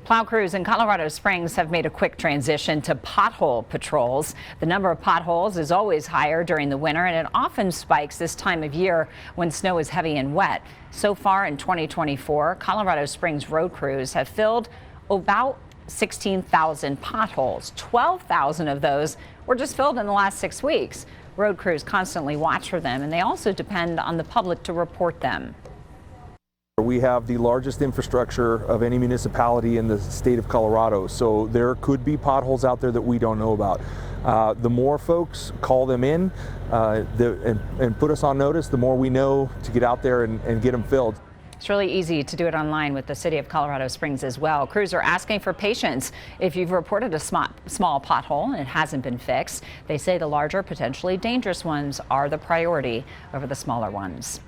Plow crews in Colorado Springs have made a quick transition to pothole patrols. The number of potholes is always higher during the winter, and it often spikes this time of year when snow is heavy and wet. So far in 2024, Colorado Springs road crews have filled about 16,000 potholes. 12,000 of those were just filled in the last 6 weeks. Road crews constantly watch for them, and they also depend on the public to report them. We have the largest infrastructure of any municipality in the state of Colorado, so there could be potholes out there that we don't know about. The more folks call them in and put us on notice, the more we know to get out there and get them filled. It's really easy to do it online with the city of Colorado Springs as well. Crews are asking for patience. If you've reported a small pothole and it hasn't been fixed, they say the larger, potentially dangerous ones are the priority over the smaller ones.